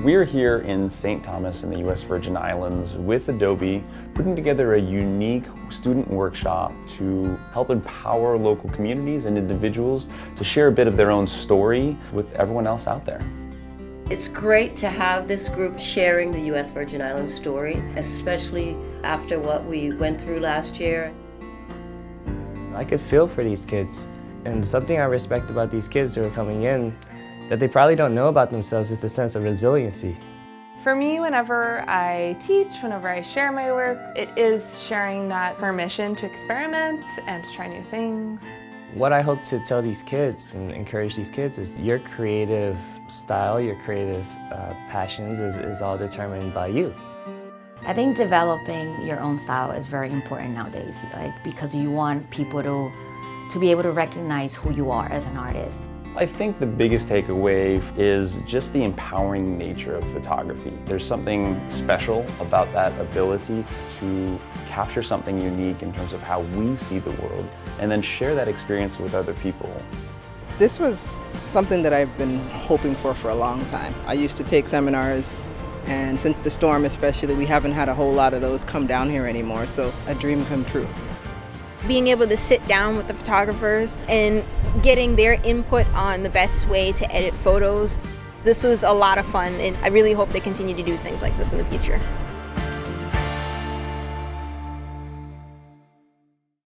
We're here in St. Thomas in the U.S. Virgin Islands with Adobe, putting together a unique student workshop to help empower local communities and individuals to share a bit of their own story with everyone else out there. It's great to have this group sharing the U.S. Virgin Islands story, especially after what we went through last year. I could feel for these kids, and something I respect about these kids who are coming in that they probably don't know about themselves is the sense of resiliency. For me, whenever I teach, whenever I share my work, it is sharing that permission to experiment and to try new things. What I hope to tell these kids and encourage these kids is your creative style, your creative passions is all determined by you. I think developing your own style is very important nowadays, because you want people to be able to recognize who you are as an artist. I think the biggest takeaway is just the empowering nature of photography. There's something special about that ability to capture something unique in terms of how we see the world and then share that experience with other people. This was something that I've been hoping for a long time. I used to take seminars, and since the storm especially, we haven't had a whole lot of those come down here anymore, so a dream come true. Being able to sit down with the photographers and getting their input on the best way to edit photos. This was a lot of fun, and I really hope they continue to do things like this in the future.